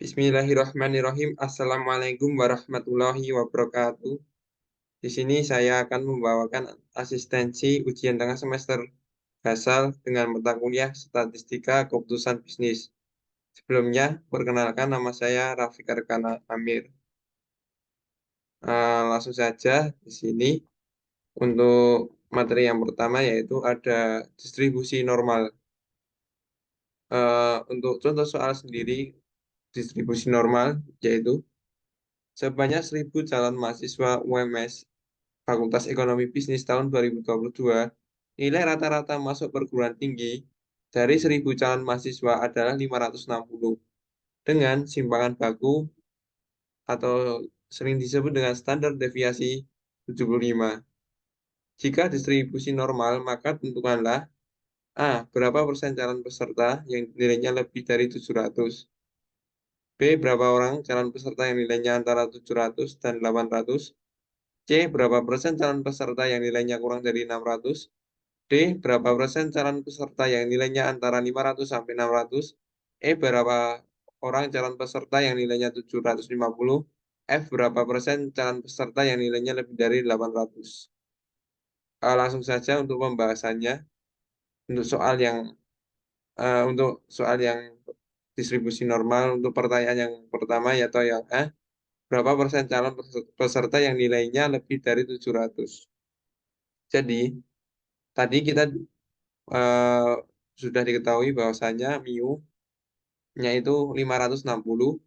Bismillahirrahmanirrahim. Assalamualaikum warahmatullahi wabarakatuh. Di sini saya akan membawakan asistensi ujian tengah semester Basal dengan mata kuliah Statistika Keputusan Bisnis. Sebelumnya, perkenalkan nama saya Rafiq Arkana Amir. Langsung saja di sini untuk materi yang pertama yaitu ada distribusi normal. Untuk contoh soal sendiri, distribusi normal yaitu sebanyak 1.000 calon mahasiswa UMS Fakultas Ekonomi Bisnis tahun 2022, nilai rata-rata masuk perguruan tinggi dari 1.000 calon mahasiswa adalah 560, dengan simpangan baku atau sering disebut dengan standar deviasi 75. Jika distribusi normal, maka tentukanlah A. Berapa persen calon peserta yang nilainya lebih dari 700. B. Berapa orang calon peserta yang nilainya antara 700 dan 800. C. Berapa persen calon peserta yang nilainya kurang dari 600. D. Berapa persen calon peserta yang nilainya antara 500 sampai 600. E. Berapa orang calon peserta yang nilainya 750. F. Berapa persen calon peserta yang nilainya lebih dari 800. Langsung saja untuk pembahasannya. Untuk soal yang distribusi normal, untuk pertanyaan yang pertama yaitu yang A. Berapa persen calon peserta yang nilainya lebih dari 700. Jadi, tadi kita eh, sudah diketahui bahwasanya mu-nya itu 560,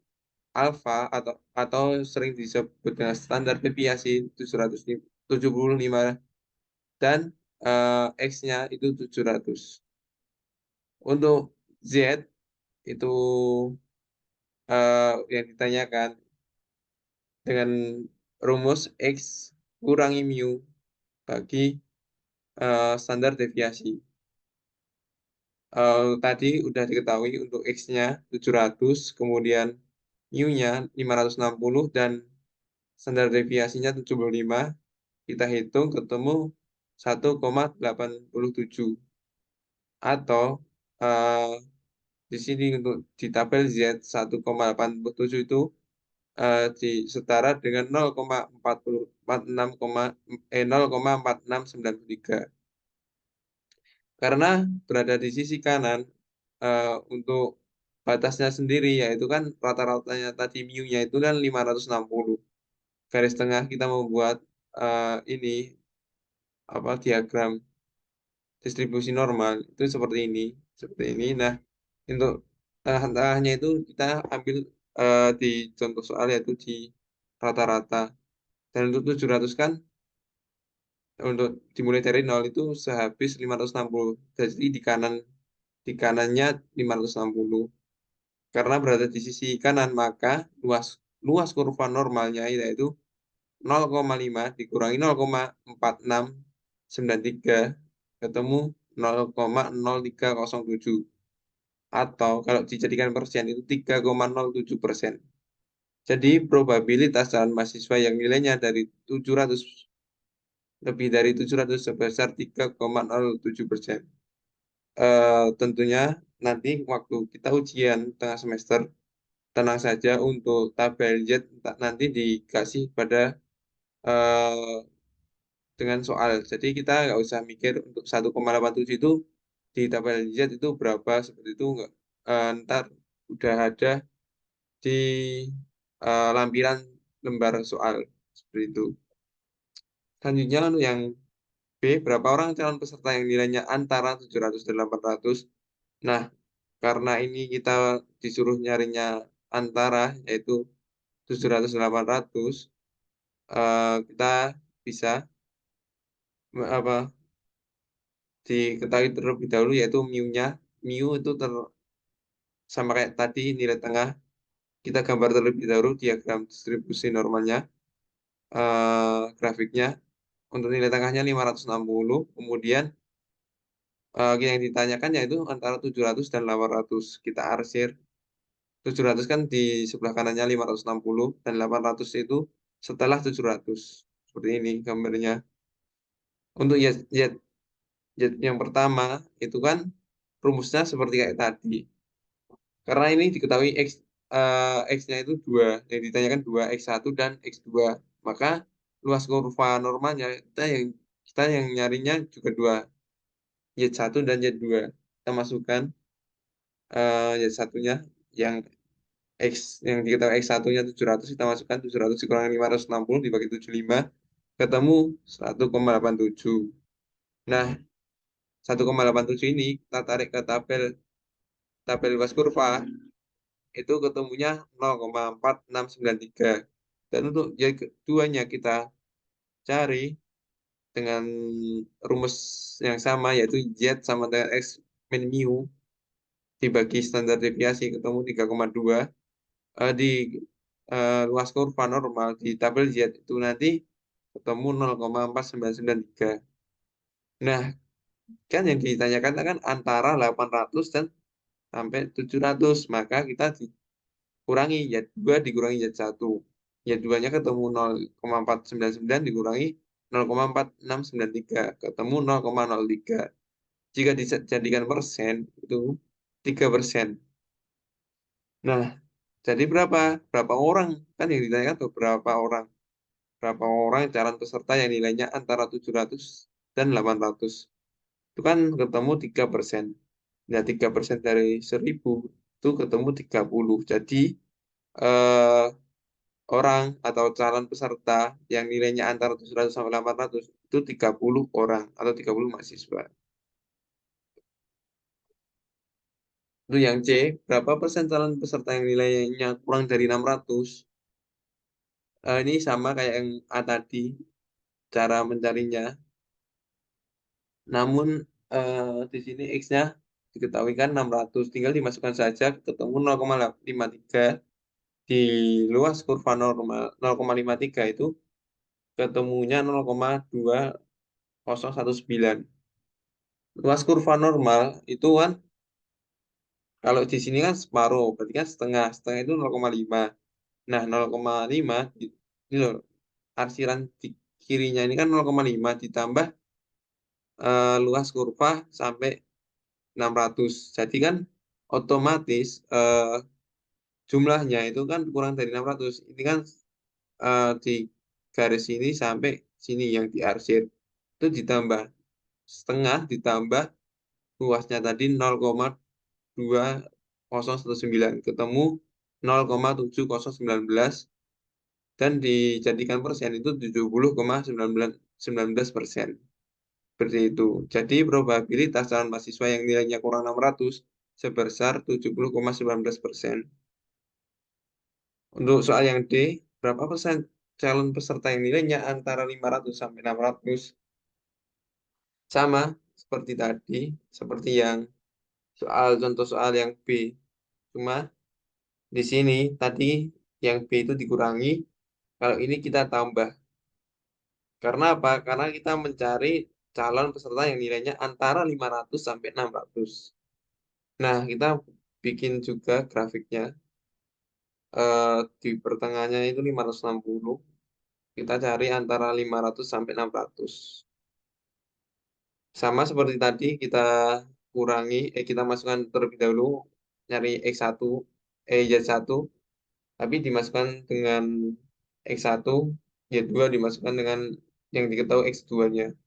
alfa atau sering disebut dengan standar deviasi 775, dan X-nya itu 700. Untuk Z itu yang ditanyakan dengan rumus X kurangi mu bagi standar deviasi. Tadi udah diketahui untuk X-nya 700, kemudian mu-nya 560, dan standar deviasinya 75. Kita hitung ketemu 1,87. Atau eh, di sini untuk di tabel Z 1,87 itu setara dengan 0,4693. Karena berada di sisi kanan, untuk batasnya sendiri yaitu kan rata-ratanya tadi mu-nya itu kan 560. Garis tengah kita membuat ini diagram distribusi normal itu seperti ini. Nah, untuk tengah-tengahnya itu kita ambil di contoh soal yaitu di rata-rata. Dan untuk 700 kan untuk dimulai dari 0 itu sehabis 560. Jadi di kanannya 560. Karena berada di sisi kanan, maka luas kurva normalnya yaitu 0,5 dikurangi 0,4693 ketemu 0,0307. Atau kalau dijadikan persen itu 3,07%. Jadi probabilitas calon mahasiswa yang nilainya dari 700 lebih dari 700 sebesar 3,07%. Tentunya nanti waktu kita ujian tengah semester, tenang saja untuk tabel Z nanti dikasih pada dengan soal. Jadi kita nggak usah mikir untuk 1,87 itu di tabel Z itu berapa, seperti itu nggak. Ntar udah ada di lampiran lembar soal seperti itu. Selanjutnya untuk yang B, berapa orang calon peserta yang nilainya antara 700 dan 800. Nah, karena ini kita disuruh nyarinya antara yaitu 700 dan 800, kita bisa apa diketahui terlebih dahulu yaitu mu-nya. Mu itu sama kayak tadi nilai tengah. Kita gambar terlebih dahulu diagram distribusi normalnya, grafiknya. Untuk nilai tengahnya 560, kemudian yang ditanyakan yaitu antara 700 dan 800. Kita arsir. 700 kan di sebelah kanannya 560, dan 800 itu setelah 700. Seperti ini gambarnya. Untuk yang pertama itu kan rumusnya seperti kayak tadi. Karena ini diketahui X X-nya itu 2. Yang ditanyakan 2, X1 dan X2. Maka luas kurva normalnya kita yang nyarinya juga 2. Y1 dan Y2. Kita masukkan Y1-nya yang yang diketahui X1-nya 700, kita masukkan 700 dikurangi 560 dibagi 75, ketemu 1,87. Nah, 1,87 ini kita tarik ke tabel tabel luas kurva, itu ketemunya 0,4693. Dan untuk Y keduanya kita cari dengan rumus yang sama, yaitu Z sama dengan X min mu dibagi standar deviasi, ketemu 3,2. Di luas kurva normal di tabel Z itu nanti ketemu 0,4993. Nah, kan yang ditanyakan kan antara 800 dan sampai 700, maka kita dikurangi Y2 dikurangi Y1. Y2-nya ketemu 0,499 dikurangi 0,4693, ketemu 0,03. Jika dijadikan persen, itu 3%. Nah, jadi berapa? Berapa orang? Kan yang ditanyakan beberapa orang. Berapa orang calon peserta yang nilainya antara 700 dan 800. Itu kan ketemu 3%. Nah, 3% dari 1000 itu ketemu 30. Jadi, eh, orang atau calon peserta yang nilainya antara 700 sampai 800 itu 30 orang atau 30 mahasiswa. Itu yang C, berapa persen calon peserta yang nilainya kurang dari 600? Ini sama kayak yang A tadi, cara mencarinya. Namun di sini X-nya diketahui kan 600, tinggal dimasukkan saja ketemu 0,53. Di luas kurva normal 0,53 itu ketemunya 0,2019. Luas kurva normal itu kan kalau di sini kan separuh, berarti kan setengah. Setengah itu 0,5. Nah, 0,5 ini loh, arsiran di kirinya ini kan 0,5 ditambah luas kurva sampai 600. Jadi kan otomatis jumlahnya itu kan kurang dari 600. Ini kan di garis ini sampai sini yang diarsir. Itu ditambah setengah ditambah luasnya tadi 0,2019 ketemu 0,7019 dan dijadikan persen itu 70,19%. Seperti itu. Jadi probabilitas calon mahasiswa yang nilainya kurang 600 sebesar 70,19%. Untuk soal yang D, berapa persen calon peserta yang nilainya antara 500 sampai 600? Sama seperti tadi, seperti yang contoh soal yang B. Cuma di sini tadi yang B itu dikurangi, kalau ini kita tambah. Karena apa? Karena kita mencari calon peserta yang nilainya antara 500 sampai 600. Nah, kita bikin juga grafiknya. Di pertengahannya itu 560. Kita cari antara 500 sampai 600. Sama seperti tadi, kita masukkan terlebih dahulu, nyari X1, Y1, tapi dimasukkan dengan X1, Y2 dimasukkan dengan yang diketahui X2-nya.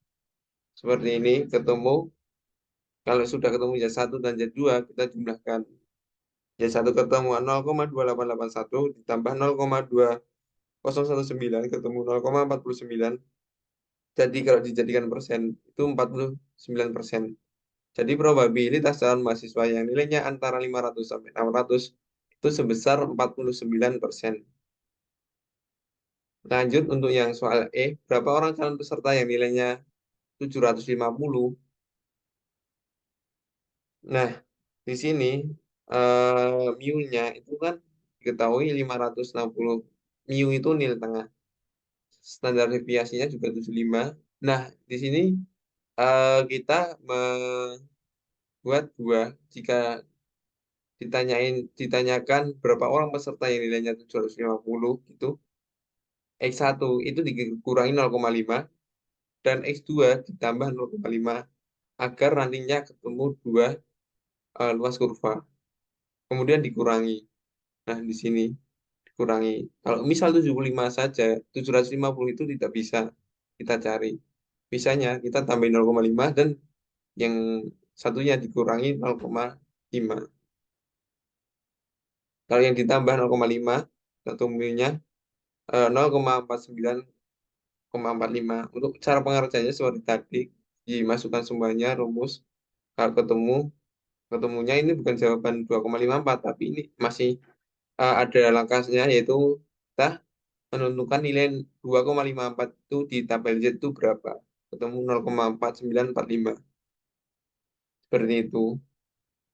Seperti ini, kalau sudah ketemu Y1 dan Y2, kita jumlahkan. Y1 ketemu 0,2881 ditambah 0,2019 ketemu 0,49. Jadi kalau dijadikan persen, itu 49%. Jadi probabilitas calon mahasiswa yang nilainya antara 500 sampai 600 itu sebesar 49%. Lanjut untuk yang soal E, berapa orang calon peserta yang nilainya 750? Nah, di sini mu-nya itu kan diketahui 560. Mu itu nilai tengah. Standar deviasinya juga 75. Nah, di sini kita membuat dua. Jika ditanyakan berapa orang peserta yang nilainya 750 gitu, X1 itu dikurangi 0,5 dan X2 ditambah 0,5 agar nantinya ketemu dua luas kurva. Kemudian dikurangi. Nah, di sini dikurangi. Kalau misal 75 saja, 750 itu tidak bisa kita cari. Bisanya kita tambahin 0,5 dan yang satunya dikurangi 0,5. Kalau yang ditambah 0,5, ketemunya 0,49,45. Untuk cara pengerjanya seperti tadi, dimasukkan semuanya rumus. Kalau ketemunya ini bukan jawaban 2,54, tapi ini masih ada langkahnya, yaitu kita menentukan nilai 2,54 itu di tabel Z itu berapa. Ketemu 0,4945. Seperti itu.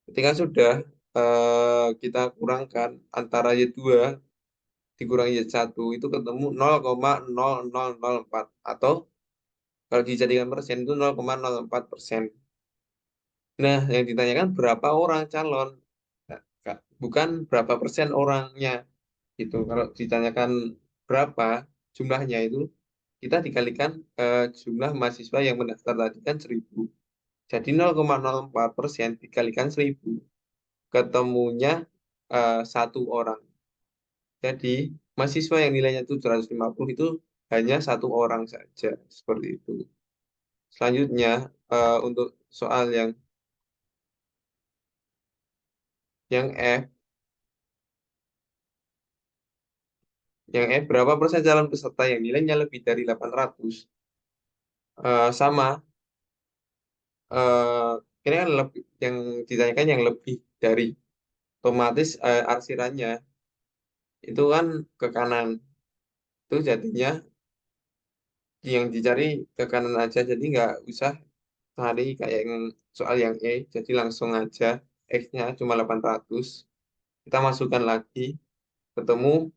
Ketika sudah kita kurangkan antara Y2 dikurangi Y1 itu ketemu 0,0004, atau kalau dijadikan persen itu 0,04%. Nah, yang ditanyakan berapa orang calon, Nah, bukan berapa persen orangnya. Itu kalau ditanyakan berapa jumlahnya itu, kita dikalikan jumlah mahasiswa yang mendaftar tadi kan 1.000. Jadi 0,04% dikalikan 1.000, ketemunya satu orang. Jadi mahasiswa yang nilainya 750 itu hanya satu orang saja. Seperti itu. Selanjutnya, untuk soal yang F, berapa persen calon peserta yang nilainya lebih dari 800, sama, ini kan lebih, yang ditanyakan yang lebih dari, otomatis arsirannya itu kan ke kanan, itu jadinya yang dicari ke kanan aja, jadi nggak usah cari kayak yang soal yang E, jadi langsung aja X-nya cuma 800, kita masukkan lagi, ketemu,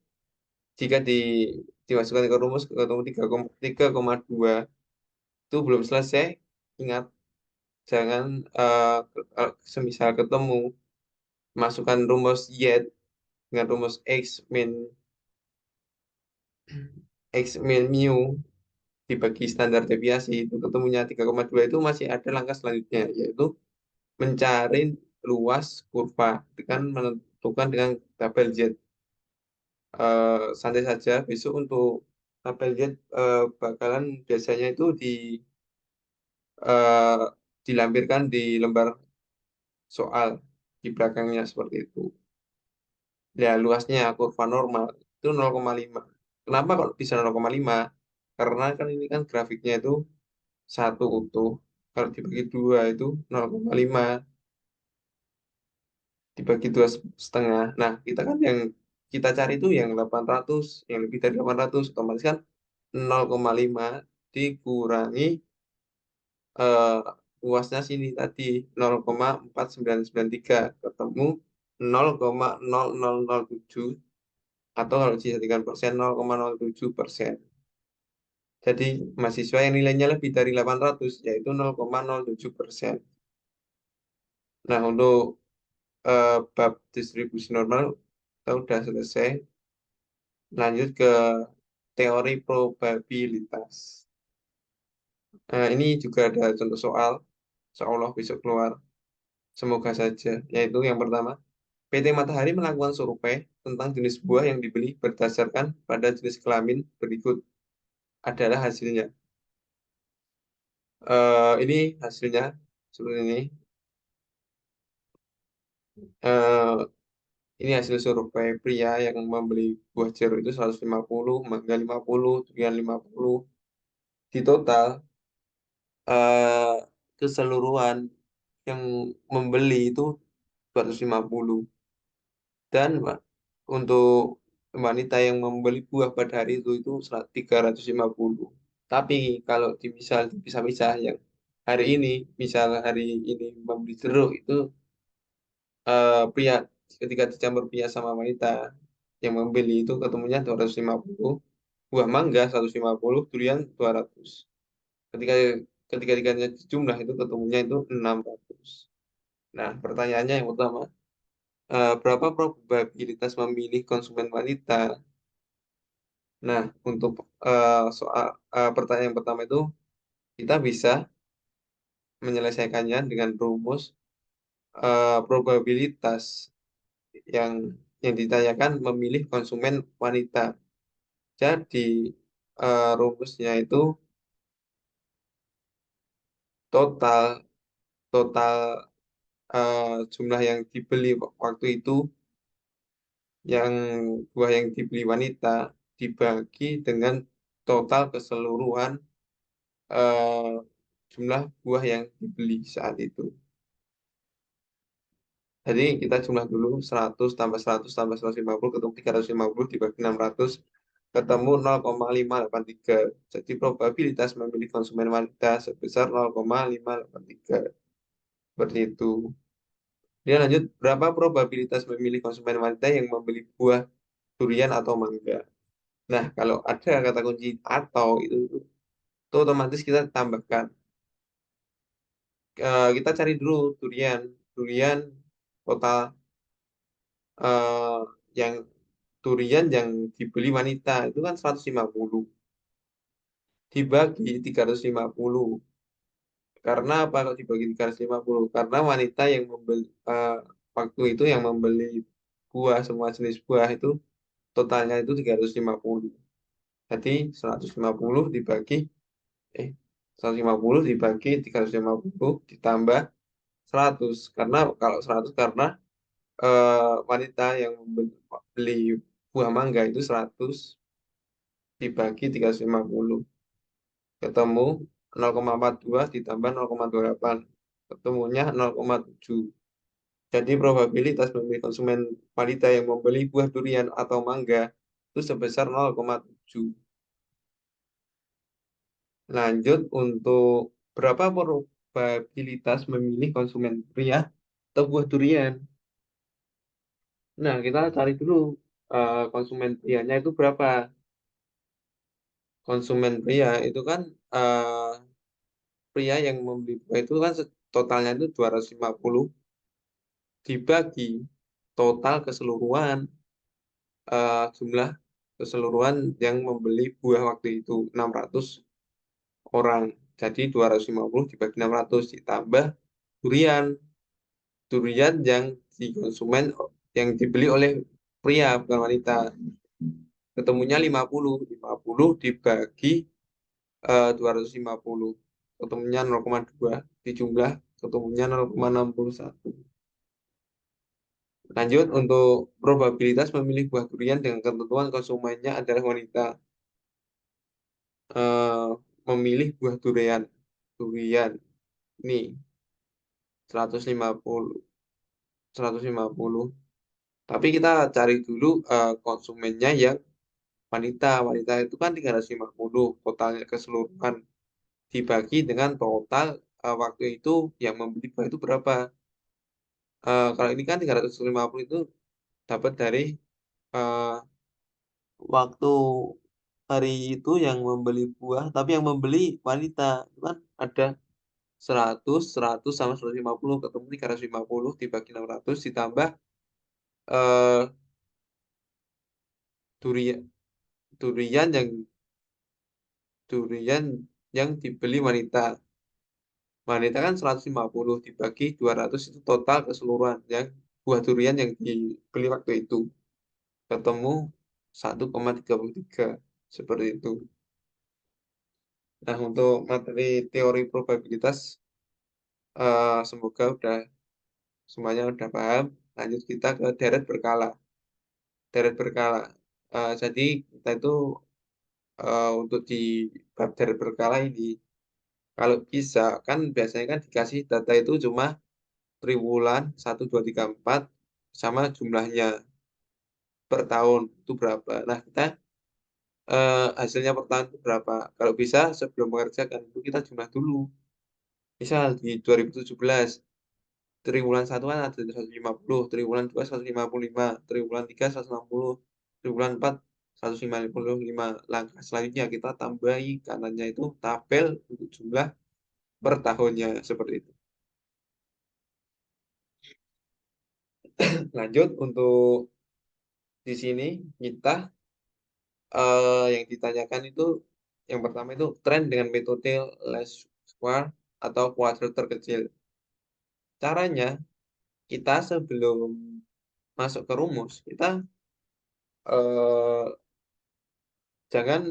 jika dimasukkan ke rumus ketemu 3,2, itu belum selesai. Ingat, jangan semisal ketemu, masukkan rumus Y dengan rumus X min mu dibagi standar deviasi, itu ketemunya 3,2, itu masih ada langkah selanjutnya, yaitu mencari luas kurva dengan menentukan dengan tabel Z. Santai saja, besok untuk tabel Z bakalan biasanya itu eh, dilampirkan di lembar soal di belakangnya seperti itu. Ya, luasnya kurva normal itu 0,5. Kenapa kok bisa 0,5? Karena kan ini kan grafiknya itu satu utuh. Kalau dibagi dua itu 0,5 dibagi dua setengah. Nah, kita kan yang kita cari itu yang 800, yang lebih dari 800, otomatis kan 0,5 dikurangi eh, luasnya sini tadi 0,4993, ketemu 0,0007, atau kalau dijadikan persen 0,07%. Jadi mahasiswa yang nilainya lebih dari 800 yaitu 0,07%. Nah, untuk bab distribusi normal kita udah selesai. Lanjut ke teori probabilitas. Ini juga ada contoh soal, insya Allah besok keluar. Semoga saja. Yaitu yang pertama, PT Matahari melakukan survei tentang jenis buah yang dibeli berdasarkan pada jenis kelamin berikut adalah hasilnya. Ini hasilnya seperti ini. Eh, ini hasil survei pria yang membeli buah jeruk itu 150, mangga 50, durian 50. Di total, eh, keseluruhan yang membeli itu 250. Dan untuk wanita yang membeli buah pada hari itu 350. Tapi kalau misal dipisah-pisah, yang hari ini, misal hari ini membeli jeruk itu pria, ketika dicampur pria sama wanita yang membeli itu ketemunya 250, buah mangga 150, durian 200. Ketika ketika diganya jumlah itu ketemunya itu 600. Nah, pertanyaannya yang pertama, berapa probabilitas memilih konsumen wanita? Nah, untuk soal pertanyaan yang pertama itu kita bisa menyelesaikannya dengan rumus probabilitas yang yang ditanyakan memilih konsumen wanita. Jadi rumusnya itu total total jumlah yang dibeli waktu itu, yang buah yang dibeli wanita dibagi dengan total keseluruhan eh, jumlah buah yang dibeli saat itu. Jadi kita jumlah dulu 100 tambah 100 tambah 150 ketemu 350 dibagi 600 ketemu 0,583. Jadi probabilitas memilih konsumen wanita sebesar 0,583. Seperti itu. Dia lanjut, berapa probabilitas memilih konsumen wanita yang membeli buah durian atau mangga? Nah, kalau ada kata kunci atau itu otomatis kita tambahkan. Kita cari dulu durian. Durian total eh, yang durian yang dibeli wanita itu kan 150 dibagi 350. Karena apa kalau dibagi 350? Karena wanita yang membeli waktu itu yang membeli buah, semua jenis buah itu totalnya itu 350. Jadi 150 dibagi eh 150 dibagi 350 ditambah 100. Karena kalau 100 karena wanita yang membeli buah mangga itu 100 dibagi 350 ketemu 0,42 ditambah 0,28 ketemunya 0,7. Jadi probabilitas memilih konsumen wanita yang membeli buah durian atau mangga itu sebesar 0,7. Lanjut untuk berapa probabilitas memilih konsumen pria atau buah durian. Nah, kita cari dulu konsumen prianya itu berapa. Konsumen pria itu kan eh, pria yang membeli buah itu kan totalnya itu 250 dibagi total keseluruhan jumlah keseluruhan yang membeli buah waktu itu 600 orang. Jadi 250 dibagi 600 ditambah durian. Durian yang dikonsumen yang dibeli oleh pria bukan wanita. Ketemunya 50. 50 dibagi 250. Ketemunya 0,2 dijumlah ketemunya 0,61. Lanjut untuk probabilitas memilih buah durian dengan ketentuan konsumennya adalah wanita. eh, Memilih buah durian. Durian nih 150 150. Tapi kita cari dulu konsumennya yang wanita. Wanita itu kan 350 totalnya keseluruhan dibagi dengan total waktu itu yang membeli buah itu berapa. Kalau ini kan 350 itu dapat dari eh, waktu hari itu yang membeli buah, tapi yang membeli wanita itu kan ada 100, 100 sama 150 ketemu 350 dibagi 600 ditambah eh, durian durian yang durian yang dibeli wanita. Wanita kan 150 dibagi 200 itu total keseluruhan yang buah durian yang dibeli waktu itu. Ketemu 1,33 seperti itu. Nah, untuk materi teori probabilitas semoga semuanya udah paham. Lanjut kita ke deret berkala. Deret berkala. Jadi kita itu untuk di bab deret berkala ini, kalau bisa kan biasanya kan dikasih data itu cuma triwulan 1, 2, 3, 4 sama jumlahnya per tahun itu berapa. Nah, kita hasilnya per tahun itu berapa. Kalau bisa sebelum mengerjakan itu kita jumlah dulu. Misal di 2017 triwulan 1 kan ada 150, triwulan 2 155, triwulan 3 160, triwulan 4 155. Langkah selanjutnya kita tambahi kanannya itu tabel untuk jumlah per tahunnya seperti itu. Lanjut untuk di sini kita yang ditanyakan itu yang pertama itu tren dengan metode least square atau kuadrat terkecil. Caranya kita sebelum masuk ke rumus, kita eh, jangan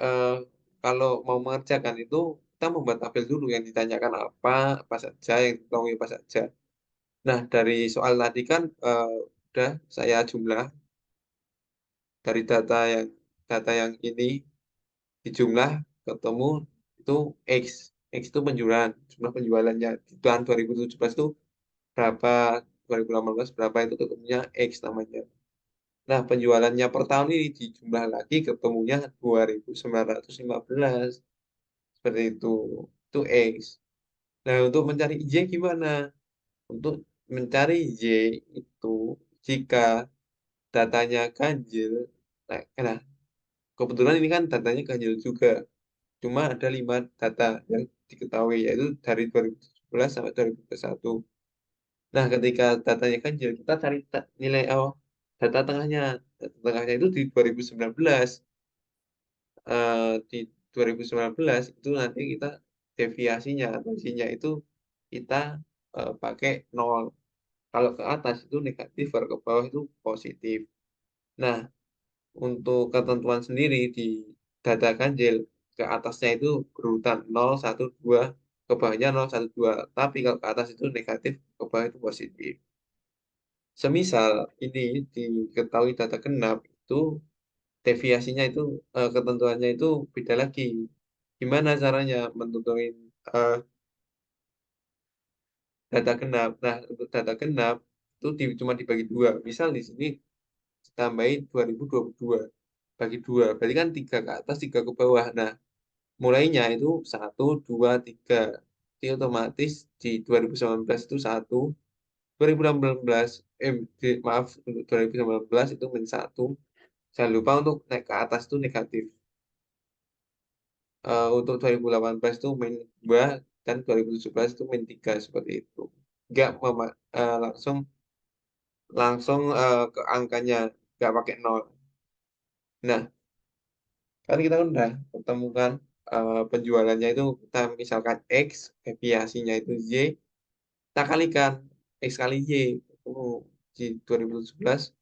eh, kalau mau mengerjakan itu kita membuat tabel dulu yang ditanyakan apa saja, yang diketahui apa saja. Nah, dari soal tadi kan udah saya jumlah dari data yang ini dijumlah ketemu itu X. X itu penjualan, jumlah penjualannya di tahun 2017 itu berapa, 2018 berapa itu ketemunya X namanya. Nah, penjualannya per tahun ini dijumlah lagi ketemunya 2.915. Seperti itu. Itu X. Nah, untuk mencari Y gimana? Untuk mencari Y itu jika datanya ganjil. Nah, kebetulan ini kan datanya ganjil juga. Cuma ada 5 data yang diketahui, yaitu dari 2017 sampai 2021. Nah, ketika datanya ganjil, kita cari nilai data tengahnya. Data tengahnya itu di 2019. Di 2019 itu nanti kita deviasinya, hasilnya itu kita pakai 0. Kalau ke atas itu negatif, kalau ke bawah itu positif. Nah, untuk ketentuan sendiri di data ganjil, ke atasnya itu berurutan 0, 1, 2, ke bawahnya 0, 1, 2. Tapi kalau ke atas itu negatif, ke bawah itu positif. Semisal ini diketahui data genap, itu deviasinya itu ketentuannya itu beda lagi. Gimana caranya menentuin eh, data genap? Nah, untuk data genap itu cuma dibagi dua. Misal di sini ditambahin 2022 bagi dua, berarti kan tiga ke atas, tiga ke bawah. Nah, mulainya itu satu, dua, tiga. Jadi otomatis di 2019 itu satu, 2018 maaf, untuk 2019 itu min satu. Jangan lupa untuk naik ke atas itu negatif. Untuk 2018 itu min 2 dan 2017 itu min 3 seperti itu. Nggak langsung langsung ke angkanya, nggak pakai nol. Nah, kan kita udah ketemukan penjualannya itu kita misalkan X, deviasinya itu Y, kita kalikan X kali Y. Oh, di 2017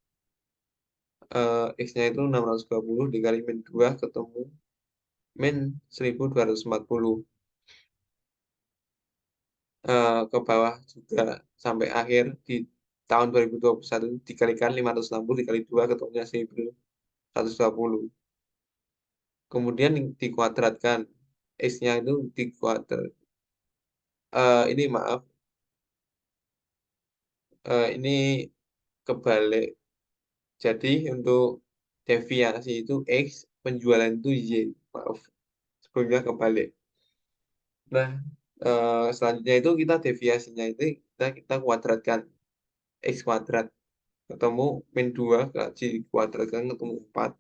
X-nya itu 620 dikali min 2 ketemu min 1240. Ke bawah juga sampai akhir di tahun 2021 dikalikan 560 dikali 2 ketemunya 1120. Kemudian dikuadratkan. X-nya itu dikuadrat. Ini maaf, ini kebalik. Jadi untuk deviasi itu X, penjualan itu Y. Maaf, sebelumnya kebalik. Nah, selanjutnya itu kita deviasinya itu kita kuadratkan. X kuadrat ketemu min 2 kalau dikuadratkan ketemu 4.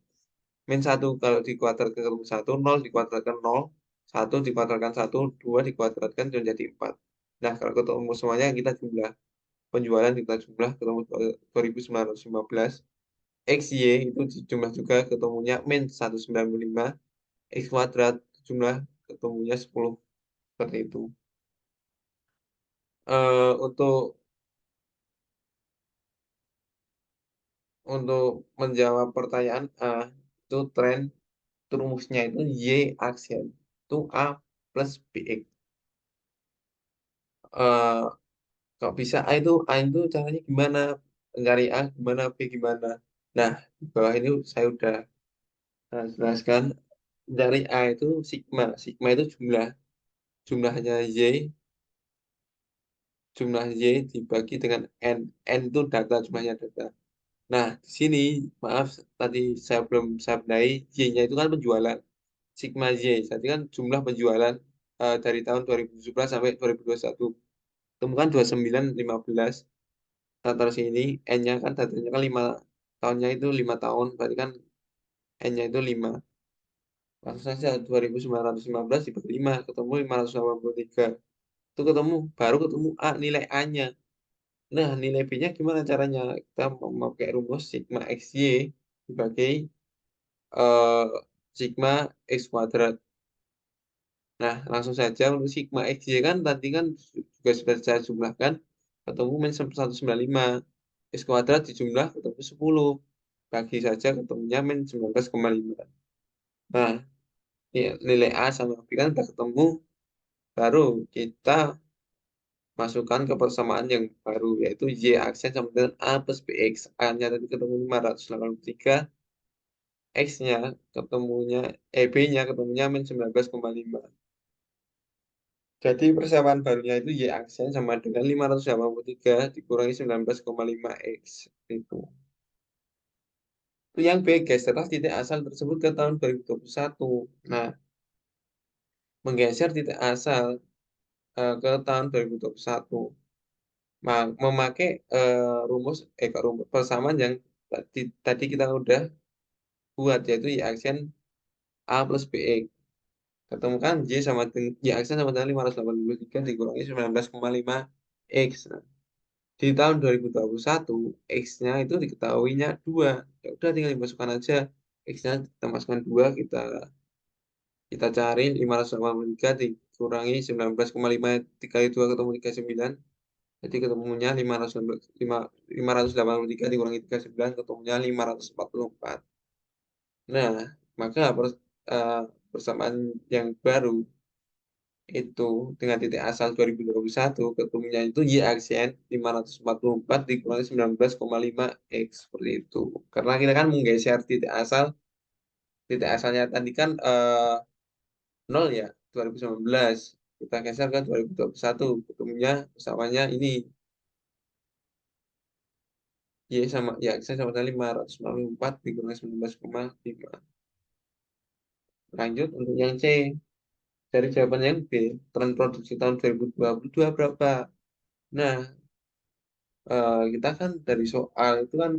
Min 1 kalau dikuadratkan ketemu 1, 0 dikuadratkan 0, 1 dikuadratkan 1, 2 dikuadratkan menjadi 4. Nah, kalau ketemu semuanya kita jumlah. Penjualan kita jumlah ketemu 2.915. XY itu dijumlah juga ketemunya min 195. X kuadrat jumlah ketemunya 10. Seperti itu. Untuk menjawab pertanyaan A, itu tren itu rumusnya itu Y aksen. Itu A plus BX. Eh, Kok bisa A itu caranya gimana? Mencari A gimana, B gimana? Nah, di bawah ini saya udah jelaskan. Dari A itu sigma. Sigma itu jumlahnya Y, jumlah Y dibagi dengan N. N itu data, jumlahnya data. Nah, di sini, maaf, tadi saya benahi, Y-nya itu kan penjualan. Sigma Y, jadi kan jumlah penjualan dari tahun 2017 sampai 2021. Temukan 2915. Nah, terus ini N-nya kan datanya kan 5 tahunnya itu 5 tahun, berarti kan N-nya itu 5. Langsung saja 2.915 dibagi 5, ketemu 583. Itu baru ketemu A, nilai A-nya. Nah, nilai B-nya gimana caranya? Kita memakai rumus sigma XY dibagi eh, sigma X kuadrat. Nah, langsung saja untuk sigma XY kan tadi kan juga sudah saya jumlahkan, ketemu min 195. X kuadrat dijumlah ketemu 10. Bagi saja ketemunya min 19,5. Nah, nilai A sama B kan udah ketemu, baru kita masukkan ke persamaan yang baru, yaitu Y aksen sama dengan A plus BX. A-nya tadi ketemu 583, X-nya ketemunya, B-nya ketemunya min 19,5. Jadi persamaan barunya itu Y aksen sama dengan 583 dikurangi 19,5 X. Itu. Itu yang B, geserlah titik asal tersebut ke tahun 2021. Nah, menggeser titik asal ke tahun 2021. Memakai rumus persamaan yang tadi kita udah buat, yaitu Y aksen A plus BX. Ketemukan Y aksen sama dengan 583 dikurangi 19,5 X. Nah, di tahun 2021 X-nya itu diketahuinya 2. Ya udah tinggal dimasukkan aja. X-nya kita masukkan 2, kita cari 583 dikurangi 19,5, dikali 2 ketemu 39. Jadi ketemunya 583 dikurangi 39 ketemunya 544. Nah, maka eh, persamaan yang baru itu dengan titik asal 2021 ketemunya itu Y aksen 544 dikurangi 19,5 X, seperti itu. Karena kita kan menggeser titik asalnya tadi kan 0 ya, 2019. Kita geser ke 2021, ketemunya persamaannya ini Y aksen sama dengan 544 dikurangi 19,5. Lanjut untuk yang C. Dari jawaban yang B, tren produksi tahun 2022 berapa? Nah, kita kan dari soal itu kan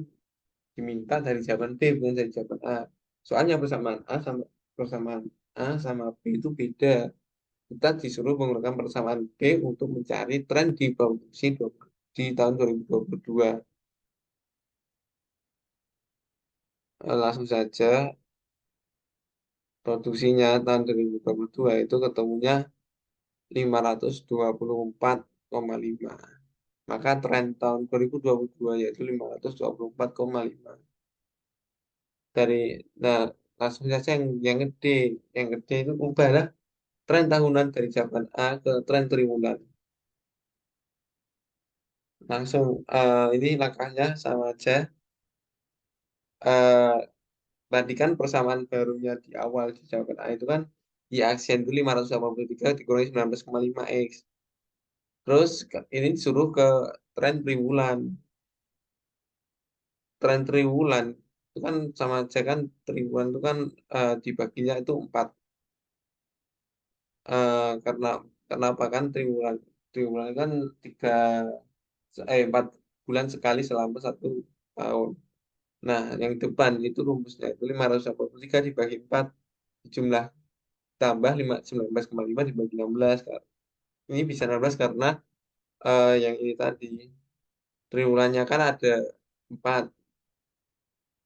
diminta dari jawaban B bukan dari jawaban A. Soalnya persamaan A sama B itu beda. Kita disuruh menggunakan persamaan B untuk mencari tren di produksi di tahun 2022. Langsung saja produksinya tahun 2022 itu ketemunya 524,5. Maka tren tahun 2022 yaitu 524,5. Dari nah langsung saja yang gede. Yang gede itu ubahlah tren tahunan dari jawaban A ke tren triwulan. Langsung ini langkahnya sama aja. Eh, Tadi kan persamaan barunya di awal di jawaban A itu kan Y aksen itu 583 dikurangi 19,5 X. Terus ini disuruh ke tren triwulan. Tren triwulan itu kan sama aja kan, triwulan itu kan dibaginya itu 4. Karena kenapa kan triwulan? Triwulan kan 4 bulan sekali selama 1 tahun. Nah, yang depan itu rumusnya itu 583 dibagi 4 jumlah tambah 19,5 dibagi 16. Ini bisa 16 karena yang ini tadi triwulannya kan ada 4.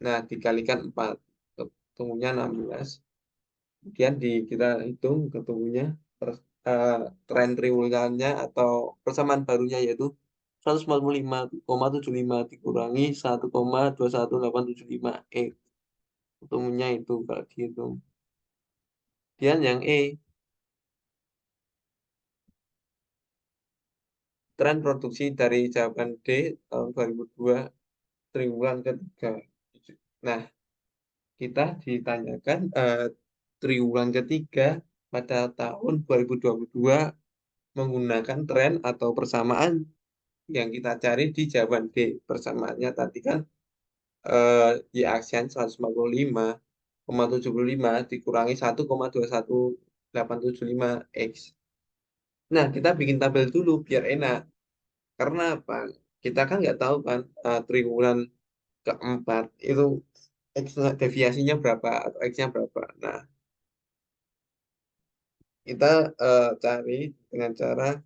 Nah, dikalikan 4 ketemunya 16. Kemudian kita hitung ketemunya eh, tren triwulannya atau persamaan barunya yaitu 145,75 dikurangi 1,21875 ketemunya itu kalau dihitung. Kemudian yang tren produksi dari jawaban D tahun 2002 triwulan ketiga. Nah, kita ditanyakan triwulan ketiga pada tahun 2022 menggunakan tren atau persamaan yang kita cari di jawaban D. Persamaannya tadi kan Y aksen 145,75 dikurangi 1,21875 X. Nah, kita bikin tabel dulu biar enak. Karena apa? Kita kan nggak tahu kan triwulan keempat itu X-nya, deviasinya berapa atau X-nya berapa. Nah, kita cari dengan cara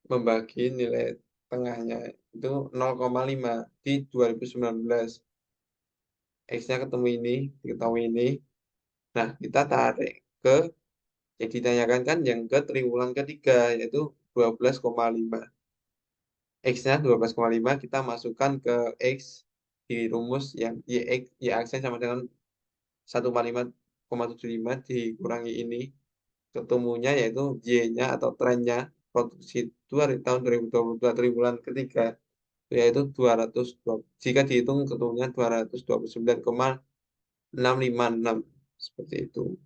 membagi nilai tengahnya itu 0,5 di 2019. X-nya ketemu ini, diketahui ini. Nah, kita tarik ke, jadi ditanyakan kan yang ke triwulan ketiga, yaitu 12,5. X-nya 12,5 kita masukkan ke X di rumus yang Y aksen sama dengan 145,75 dikurangi ini. Ketemunya yaitu Y-nya atau trennya produksi tahun 2022 triwulan ketiga yaitu 202. Jika dihitung ketemunya 229,656 seperti itu.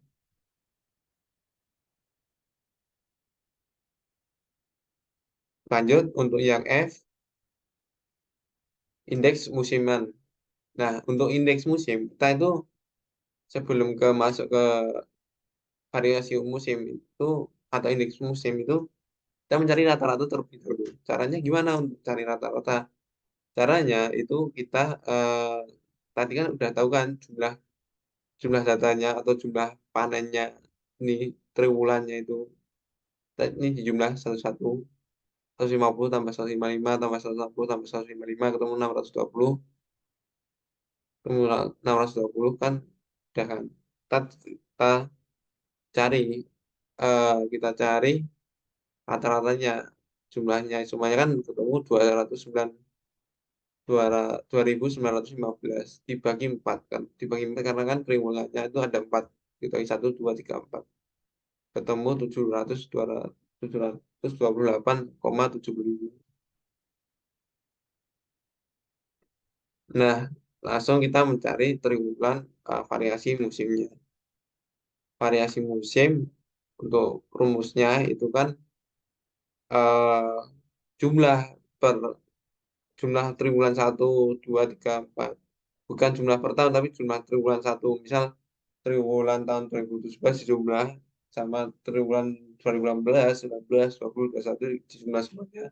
Lanjut untuk yang F, indeks musiman. Nah, untuk indeks musim kita itu sebelum masuk ke variasi musim itu atau indeks musim itu kita mencari rata-rata terlebih dahulu. Caranya gimana untuk cari rata-rata? Caranya itu kita tadi kan udah tahu kan jumlah jumlah datanya atau jumlah panennya ini triwulannya itu ini dijumlah satu-satu 150 tambah 155 tambah 160 tambah 155 ketemu 620 ketemu 620 kan udah kan kita cari kita cari rata-ratanya jumlahnya semuanya kan ketemu 209 2.915 dibagi 4 kan dibagi 4 karena kan triwulannya itu ada 4 dibagi 1 2 3 4 ketemu 728,75. Nah, langsung kita mencari triwulan variasi musimnya. Variasi musim untuk rumusnya itu kan eh, jumlah per jumlah triwulan 1 2 3 4. Bukan jumlah per tahun tapi jumlah triwulan satu. Misal triwulan tahun 2017 dijumlah sama triwulan 2018, 19, 20, 21 dijumlah semuanya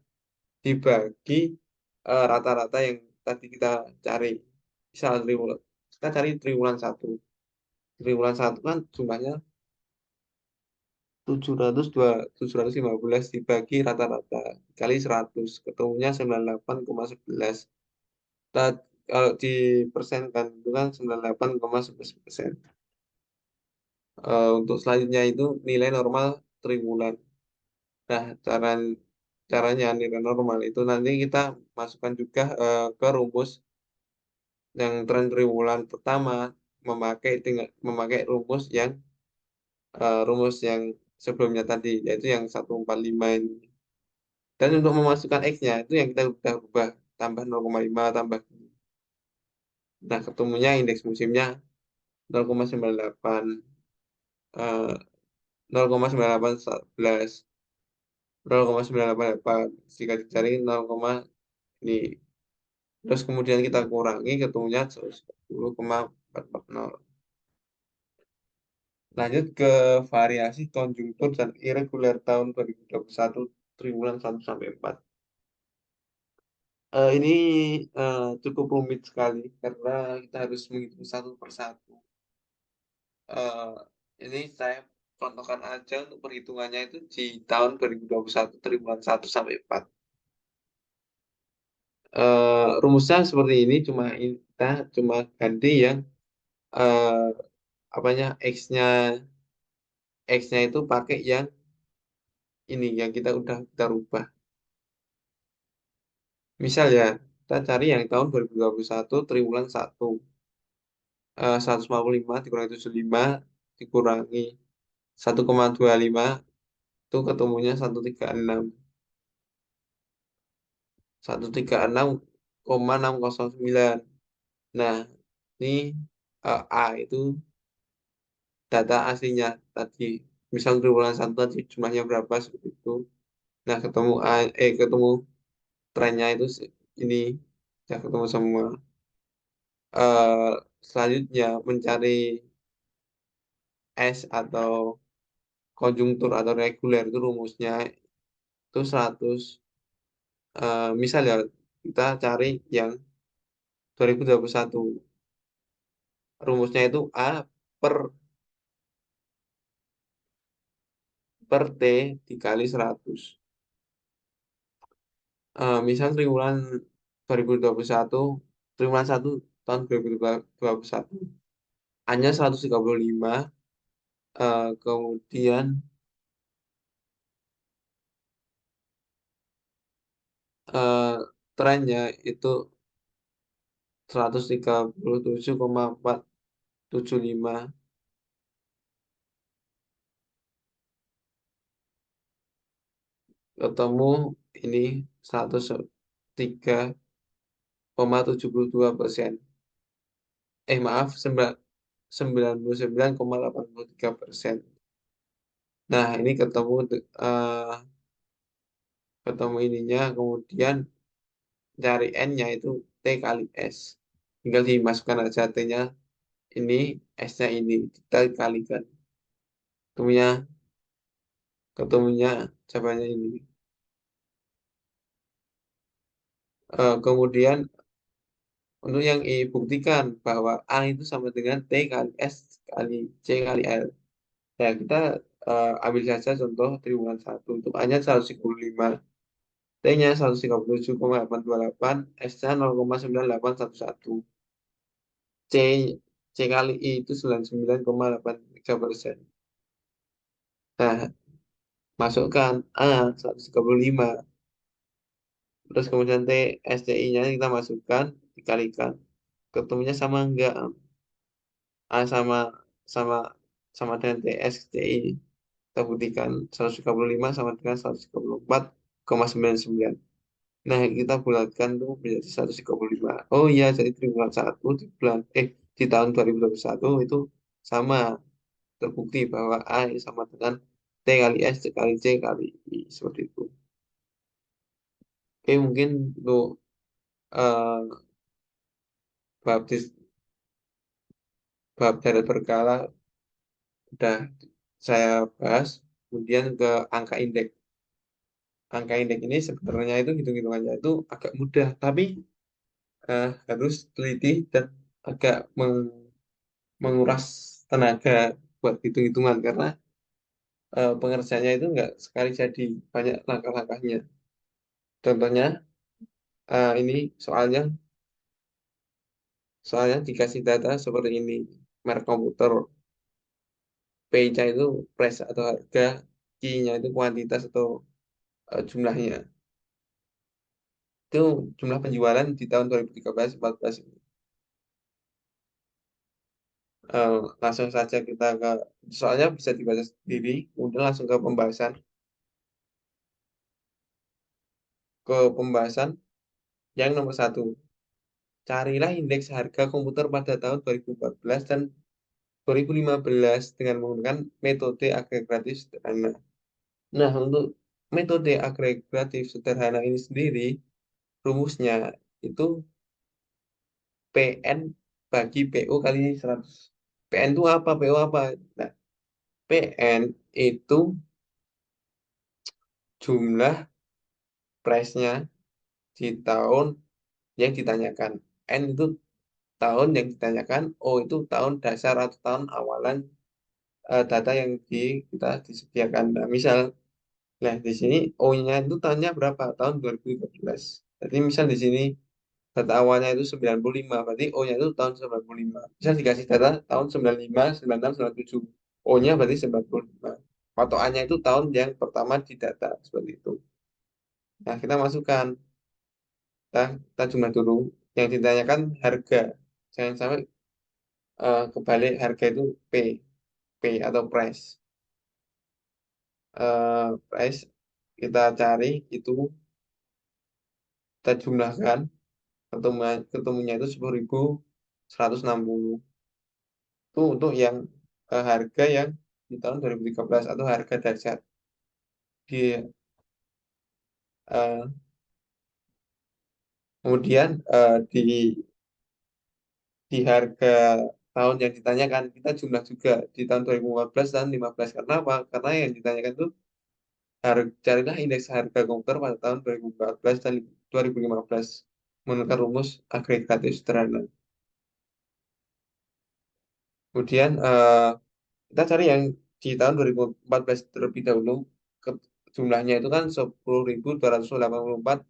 dibagi rata-rata yang tadi kita cari. Misal triwulan kita cari triwulan satu. Triwulan satu kan jumlahnya 715 dibagi rata-rata kali 100 ketemunya 98,11. Kita kalau dipersenkan itu kan 98,11%. Untuk selanjutnya itu nilai normal triwulan. Nah, caranya nilai normal itu nanti kita masukkan juga ke rumus yang tren triwulan pertama memakai rumus yang sebelumnya tadi yaitu yang 145 ini. Dan untuk memasukkan X-nya itu yang kita udah ubah tambah 0,5 tambah. Nah, ketemunya indeks musimnya 0,98 eh 0,9811 0,988 jika dicari 0, ini terus kemudian kita kurangi ketemunya 110,440. Lanjut ke variasi konjungtur dan irregular tahun 2021 triwulan 1 sampai 4. Ini cukup rumit sekali karena kita harus menghitung satu persatu. Eh, ini saya contohkan aja untuk perhitungannya itu di tahun 2021 triwulan 1 sampai 4. Rumusnya seperti ini kita cuma ganti yang eh, apanya X-nya itu pakai yang ini yang kita rubah. Misal ya, kita cari yang tahun 2021 triwulan 1. 155 dikurangi 75 dikurangi 1,25 itu ketemunya 136. 136,609. Nah, ini A itu data aslinya tadi. Misal triwulan 1 tadi jumlahnya berapa seperti itu. Nah, ketemu trennya itu ini ya ketemu semua. eh Selanjutnya mencari S atau konjungtur atau reguler itu rumusnya itu 100 misal ya kita cari yang 2021 rumusnya itu A per T dikali 100. Misal triwulan 2021 triwulan 1 tahun 2021 hanya 135 kemudian eh, trennya itu 137,475 ketemu ini 103,72%. Maaf, 99,83%. Nah, ini ketemu ininya, kemudian cari N-nya itu T kali S. Tinggal dimasukkan aja T-nya ini, S-nya ini. Kita kalikan. Ketemunya, ketemunya jawabannya ini. Kemudian untuk yang I, buktikan bahwa A itu sama dengan T kali S kali C kali L. Ya, kita ambil saja contoh triwulan satu. Untuk A-nya 135, T-nya 137,828, S-nya 0,9811. C, C kali I itu 99,83%. Nah, masukkan A 135. Terus kemudian T, SCI-nya kita masukkan, dikalikan. Ketemunya sama enggak? A sama sama dengan T, SCI. Kita buktikan 135 sama dengan 134,99. Nah, kita bulatkan tuh menjadi 135. Oh iya, jadi triwulan satu di tahun 2021 itu sama, terbukti bahwa A sama dengan T kali S kali C kali I, seperti itu. Oke, mungkin untuk eh, bab bab deret berkala udah saya bahas. Kemudian ke angka indeks. Angka indeks ini sebenarnya itu hitung-hitungannya itu agak mudah, tapi harus teliti dan agak menguras tenaga buat hitung-hitungan karena pengerjaannya itu nggak sekali jadi, banyak langkah-langkahnya. Contohnya ini soalnya dikasih data seperti ini, merek komputer, P-nya itu price atau harga, Q-nya itu kuantitas atau jumlahnya. Itu jumlah penjualan di tahun 2013-14 ini. Langsung saja kita soalnya bisa dibaca sendiri, kemudian langsung ke pembahasan yang nomor satu. Carilah indeks harga komputer pada tahun 2014 dan 2015 dengan menggunakan metode agregatif sederhana. Nah, untuk metode agregatif sederhana ini sendiri, rumusnya itu PN bagi PO kali 100. PN itu apa? PO apa? Nah, PN itu jumlah price-nya di tahun yang ditanyakan. N itu tahun yang ditanyakan, O itu tahun dasar atau tahun awalan data yang kita disediakan. Nah, misal, nah di sini O-nya itu tahunnya berapa? Tahun 2013. Jadi misal di sini data awalnya itu 95, berarti O-nya itu tahun 95. Misal dikasih data tahun 95, 96, 97. O-nya berarti 95. Patokannya itu tahun yang pertama di data, seperti itu. Nah, kita masukkan, kita jumlah dulu. Yang ditanyakan harga. Jangan sampai kebalik, harga itu P atau price. Price kita cari itu, kita jumlahkan, ketemunya itu 10.160. Itu untuk yang harga yang di tahun 2013 atau harga dasar. Di eh, kemudian di harga tahun yang ditanyakan kita jumlah juga di tahun 2014 dan 2015. Karena apa? Karena yang ditanyakan itu carilah indeks harga komputer pada tahun 2014 dan 2015 menggunakan rumus agregatif sederhana. Kemudian kita cari yang di tahun 2014 terlebih dahulu. Jumlahnya itu kan 10.284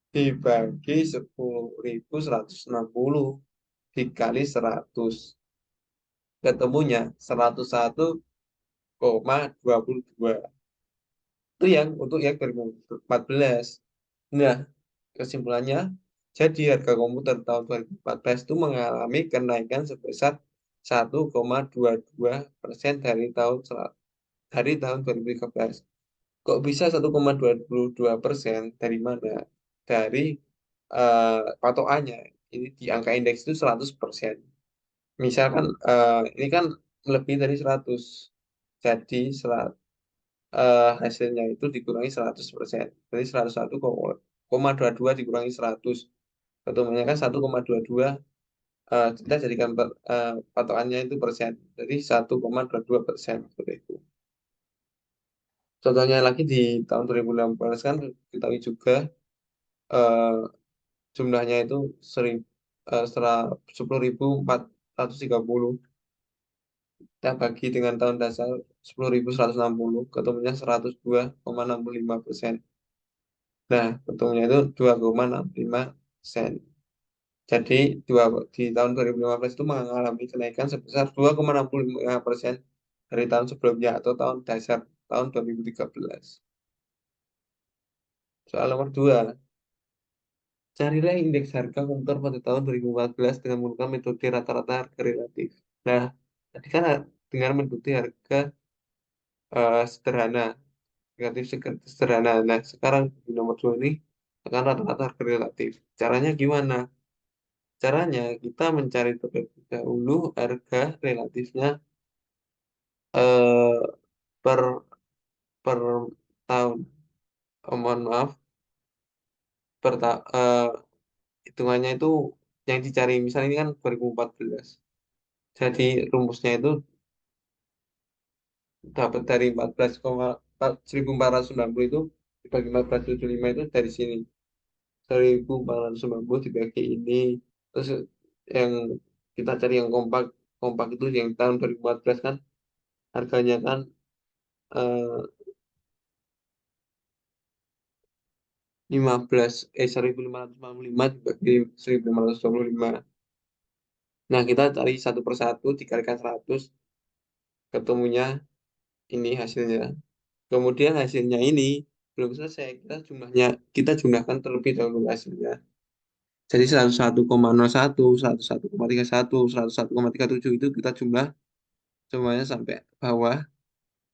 dibagi 10.160 dikali 100. Ketemunya 101,22. Itu yang untuk yang 2014. Nah, Kesimpulannya, jadi harga komputer tahun 2014 itu mengalami kenaikan sebesar 1,22% dari tahun 2013. Kok bisa 1,22%? Dari mana? Dari patokannya. Ini di angka indeks itu 100%. Misalkan ini kan lebih dari 100. Jadi hasilnya itu dikurangi 100%. Jadi 101,22 dikurangi 100. Ketemunya kan 1,22. Kita jadikan patokannya itu persen. Jadi 1,22% seperti itu. Contohnya lagi di tahun 2016 kan kita tahu juga eh, jumlahnya itu 10.430. Kita bagi dengan tahun dasar 10.160, ketemunya 102,65%. Nah, ketemunya itu 2,65%. Jadi di tahun 2015 itu mengalami kenaikan sebesar 2,65% dari tahun sebelumnya atau tahun dasar tahun 2013. Soal nomor 2, carilah indeks harga komputer pada tahun 2014 dengan menggunakan metode rata-rata harga relatif. Nah, tadi kan dengan metode harga sederhana, relatif sederhana. Nah, sekarang di nomor 2 ini akan rata-rata harga relatif. Caranya gimana? Caranya kita mencari terlebih dahulu harga relatifnya eh, per per tahun. Mohon maaf, hitungannya itu yang dicari. Misalnya ini kan 2014. Jadi rumusnya itu dapat dari 14,1490 itu dibagi 1475 itu dari sini. 1490 dibagi ini. Terus yang kita cari yang kompak, kompak itu yang tahun 2014 kan harganya kan eh, 15 1555 dibagi 1525. Nah, kita cari satu persatu dikalikan 100, ketemunya ini hasilnya. Kemudian hasilnya ini belum selesai, kita jumlahkan terlebih dahulu hasilnya. Jadi 101,01, 101,31, 101,37 itu kita jumlah semuanya sampai bawah.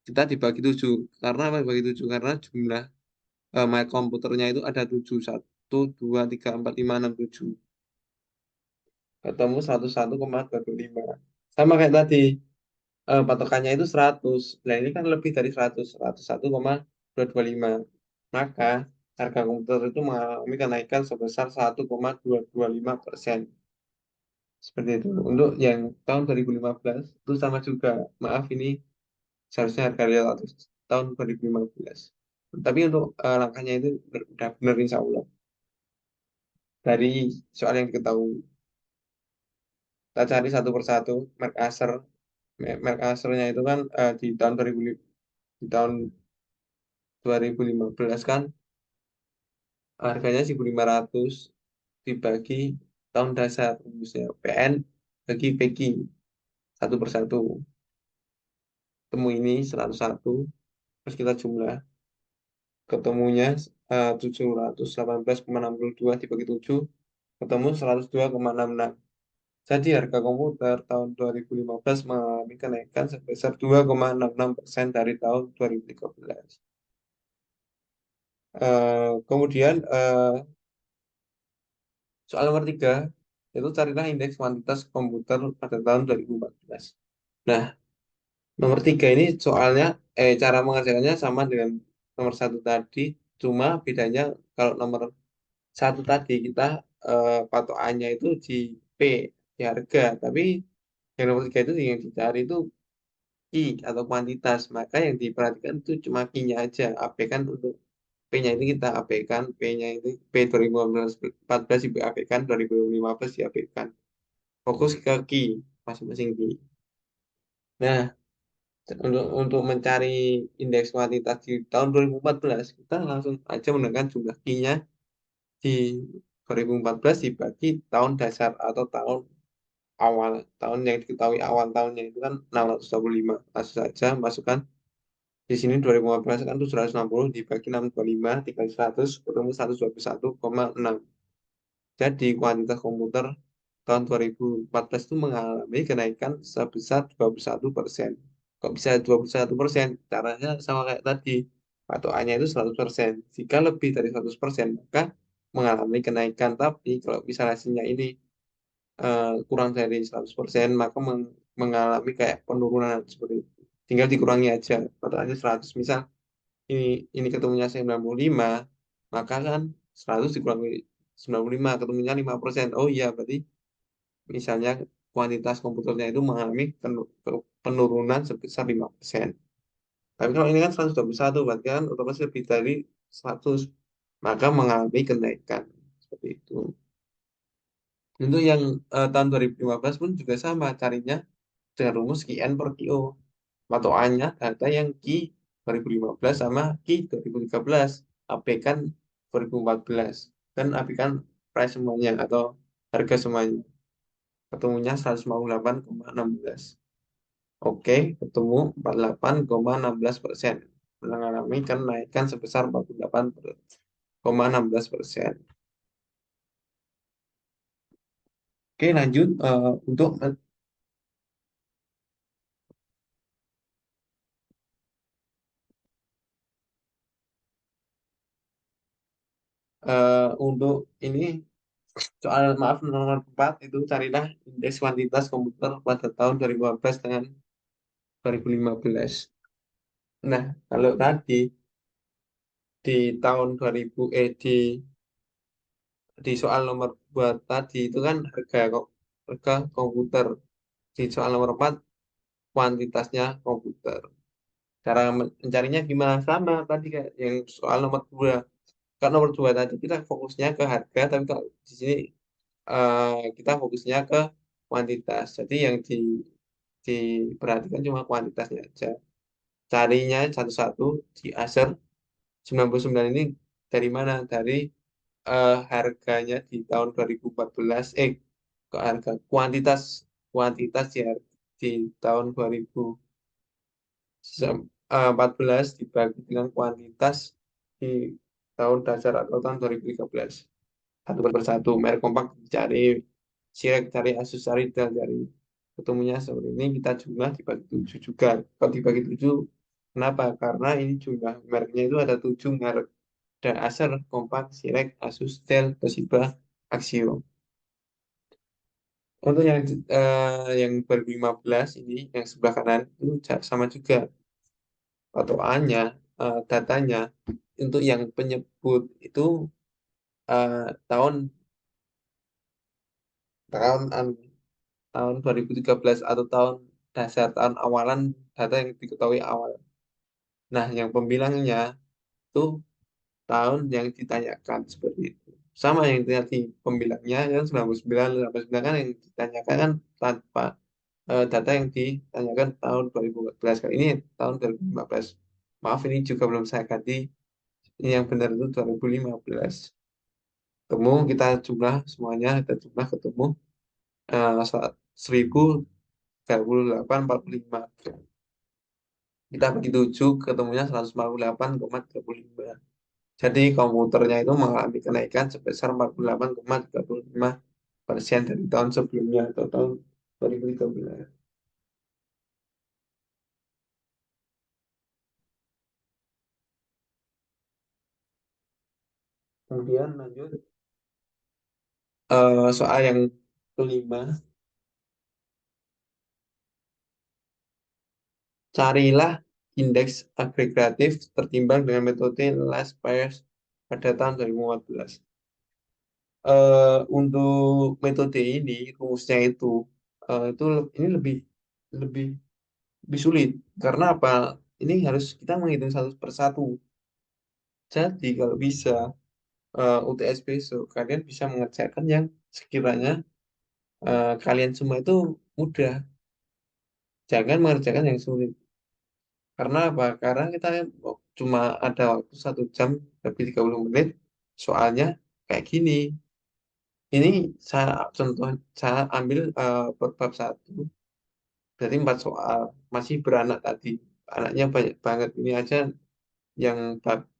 Kita dibagi 7. Karena apa dibagi 7? Karena jumlah my komputernya itu ada 7. 1, 2, 3, 4, 5, 6, 7. Ketemu 101,25. Sama kayak tadi, patokannya itu 100. Nah, ini kan lebih dari 100, 101,225. Maka harga komputer itu mengalami kenaikan sebesar 1,225%. Seperti itu. Untuk yang tahun 2015 itu sama juga. Maaf, ini seharusnya harga relatif tahun 2015. Tapi untuk langkahnya itu udah benar insya Allah. Dari soal yang diketahui. Kita cari satu persatu. Merk Acer. Merk Acernya itu kan di tahun 2015 kan harganya 1.500 dibagi tahun dasar rumusnya PN bagi PQ satu persatu. Temu ini 101, terus kita jumlah, ketemunya 718,62 dibagi 7, ketemu 102,66. Jadi harga komputer tahun 2015 mengalami kenaikan sebesar 2,66% dari tahun 2013. Kemudian soal nomor 3, itu carilah indeks kuantitas komputer pada tahun 2014. Nah, nomor 3 ini soalnya, cara mengerjakannya sama dengan nomor 1 tadi, cuma bedanya kalau nomor 1 tadi kita patokannya itu di P, di harga, tapi yang nomor 3 itu yang dicari itu Q atau kuantitas, maka yang diperhatikan itu cuma Q-nya aja, abaikan untuk P-nya ini kita abaikan, P-nya ini P 2014 diabaikan, 2015 diabaikan. Fokus ke Q, masing-masing Q. Nah, untuk mencari indeks kuantitas di tahun 2014, kita langsung aja menggunakan jumlah Q-nya di 2014 dibagi tahun dasar atau tahun awal. Tahun yang diketahui awal tahunnya itu kan 625. Langsung saja masukkan Di sini 2015 kan tuh 160 dibagi 625 dikali 100 ketemu 121,6. Jadi kuantitas komputer tahun 2014 itu mengalami kenaikan sebesar 21%. Kok bisa 21%? Caranya sama kayak tadi. Patokannya itu 100%. Jika lebih dari 100%, maka mengalami kenaikan. Tapi kalau misalnya hasilnya ini kurang dari 100%, maka mengalami kayak penurunan seperti itu. Tinggal dikurangi aja. Patokannya 100. Misal ini ketemunya 95, maka kan 100 dikurangi 95, ketemunya 5%. Oh iya, berarti misalnya kuantitas komputernya itu mengalami penurunan sebesar 5%. Tapi kalau ini kan 121, berarti kan otomatis lebih dari 100, maka mengalami kenaikan. Seperti itu. Untuk yang tahun 2015 pun juga sama, carinya dengan rumus QN per QO. Patokannya data yang Q 2015 sama Q 2013. Apikan 2014. Dan apikan price semuanya atau harga semuanya. Ketemunya 158,16. Oke, ketemu 48,16%. Mengalami kenaikan sebesar 48,16%. Oke, lanjut untuk ini soal maaf nomor 4 itu carilah indeks kuantitas komputer pada tahun 2015 dengan 2015. Nah, kalau tadi di tahun 2000 di soal nomor buat tadi itu kan harga komputer. Di soal nomor 4 kuantitasnya komputer. Cara mencarinya gimana? Sama tadi kayak yang soal nomor 2. Kan nomor 2 tadi kita fokusnya ke harga, tapi kalau di sini kita fokusnya ke kuantitas. Jadi yang diperhatikan cuma kuantitasnya aja. Carinya satu-satu di Acer 99 ini dari mana? Dari harganya di tahun 2014, ke harga kuantitas kuantitas di tahun 2014 dibagi dengan kuantitas di tahun dasar atau tahun 2013. Satu per satu, merek kompak cari, Sirek cari, Asus cari, Dell cari. Ketemunya seperti ini, kita jumlah dibagi 7 juga. Kalau dibagi 7, kenapa? Karena ini jumlah mereknya itu ada 7 merek. Ada Acer, Kompak, Sirek, Asus, Dell, Toshiba, Axio. Untuk yang 2015 ini, yang sebelah kanan itu sama juga. Patokannya, datanya, untuk yang penyebut itu tahun tahun tahun 2013 atau tahun dasar tahun awalan data yang diketahui awal. Nah, yang pembilangnya itu tahun yang ditanyakan seperti itu. Sama yang tadi pembilangnya kan 99, 99 kan yang ditanyakan kan tanpa data yang ditanyakan tahun 2014. Kali ini tahun 2015. Maaf ini juga belum saya ganti. Ini yang benar itu 2015. Ketemu kita jumlah semuanya, kita jumlah ketemu 1038,45. Kita bagi 7 ketemunya 148,35. Jadi komputernya itu mengalami kenaikan sebesar 48,35% dari tahun sebelumnya atau tahun 2013. Kemudian lanjut soal yang kelima, carilah indeks agregatif tertimbang dengan metode last price pada tahun 2014. Untuk metode ini rumusnya ini lebih lebih lebih sulit karena apa? Ini harus kita menghitung satu persatu. Jadi kalau bisa UTS besok kalian bisa mengerjakan yang sekiranya kalian semua itu mudah. Jangan mengerjakan yang sulit. Karena apa? Karena kita cuma ada waktu 1 jam lebih 30 menit. Soalnya kayak gini. Ini saya ambil per bab 1. Berarti 4 soal. Masih beranak tadi. anaknya banyak banget. Ini aja yang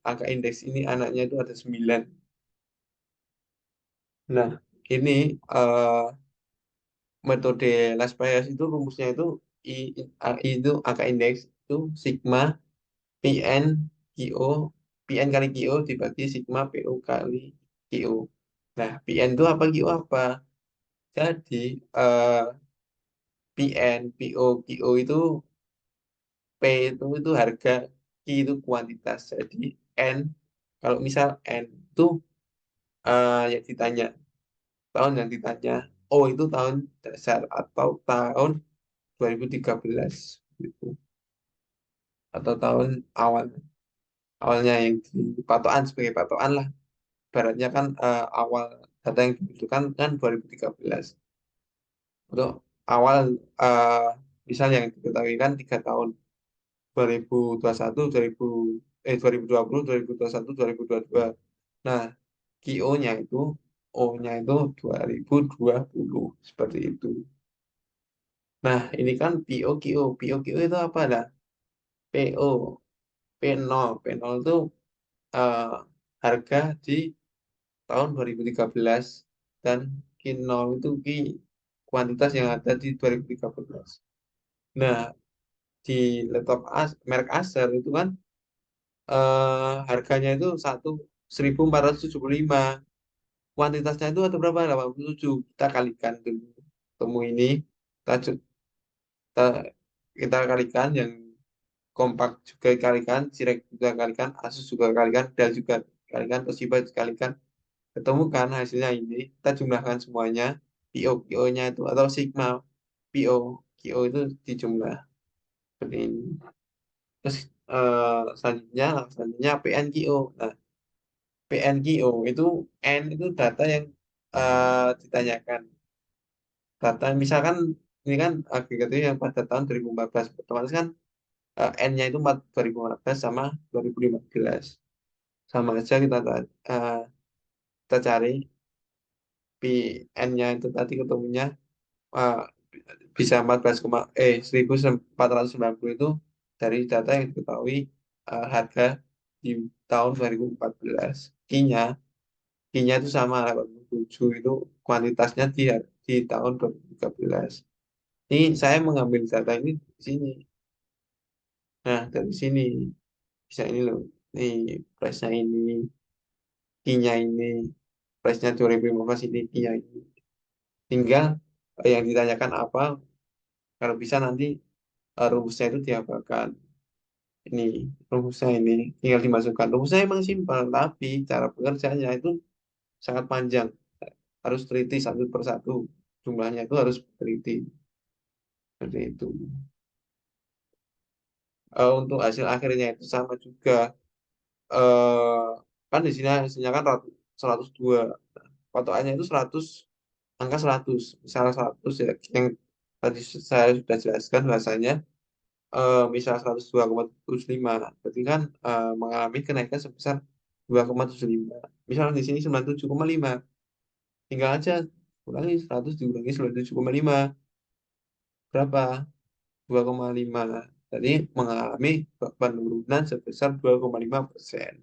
angka indeks ini anaknya itu ada 9. Nah, ini eh, metode Las Vegas itu rumusnya itu I, I itu angka indeks itu sigma PN QO PN kali QO dibagi sigma PO kali QO. Nah, PN itu apa, QO apa? Jadi eh, PN, PO, QO itu P itu harga, Q itu kuantitas. Jadi N, kalau misal N itu yang ditanya, tahun yang ditanya, O itu tahun dasar atau tahun 2013 gitu. Atau tahun awal, awalnya yang di patokan sebagai patokan lah. Baratnya kan awal data yang dibutuhkan kan 2013. Untuk awal eh, misal yang diketahui kan 3 tahun, 2021, 2020, 2021, 2022. Nah, QO-nya itu, O-nya itu 2020, seperti itu. Nah, ini kan PO, QO. PO, QO itu apa dah? PO, P0. P0 itu eh, harga di tahun 2013 dan Q0 itu kuantitas yang ada di 2013. Nah, di laptop merek Acer itu kan harganya itu 1.475. Kuantitasnya itu ada berapa? 87. Kita kalikan dulu. Temu ini, kita, kita, kita kalikan yang kompak juga kalikan, Sirek juga kalikan, Asus juga kalikan, Dell juga kalikan, Toshiba juga kalikan. Ketemukan hasilnya ini, kita jumlahkan semuanya, PO-nya itu, atau Sigma PO, QO itu dijumlah seperti ini. Terus selanjutnya PNQO. Nah, PNQO itu N itu data yang ditanyakan. Data misalkan ini kan agregatnya yang pada tahun 2014. Otomatis kan N-nya itu 2014 sama 2015. Sama aja eh, kita cari PN-nya itu tadi ketemunya eh, bisa 14,1490 itu dari data yang diketahui harga di tahun 2014. Kinya, kinya itu sama 87 itu kuantitasnya di tahun 2013. Ini saya mengambil data ini di sini. Nah, dari sini bisa ini loh. Ini price-nya ini, kinya ini, price-nya 2015 ini, kinya ini. Tinggal yang ditanyakan apa, kalau bisa nanti rumusnya itu diapakan. Ini rumusnya ini tinggal dimasukkan. Rumusnya emang simpel, tapi cara pengerjaannya itu sangat panjang. Harus teliti satu persatu. Jumlahnya itu harus teliti. Seperti itu. Untuk hasil akhirnya itu sama juga. eh Kan di sini hasilnya kan 102. Patokannya itu 100, angka 100. Misalnya 100 ya, yang tadi saya sudah jelaskan bahasanya misal 102,75, berarti kan mengalami kenaikan sebesar 2,75. Misalnya di sini 97,5, tinggal aja kurangi 100 dikurangi 97,5, berapa? 2,5. Jadi mengalami penurunan sebesar 2,5%.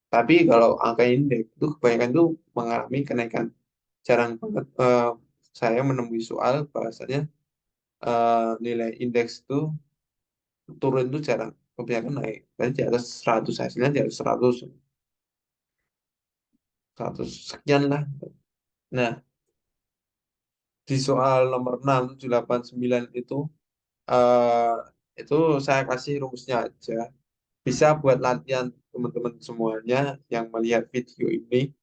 Tapi kalau angka indeks itu kebanyakan tuh mengalami kenaikan. Jarang banget saya menemui soal bahasanya nilai indeks itu turun itu jarang, kebanyakan naik. Dan di atas 100, hasilnya di atas 100, 100 sekian lah. Nah, di soal nomor 6, 7, 8, 9 eh, itu saya kasih rumusnya aja. Bisa buat latihan teman-teman semuanya yang melihat video ini.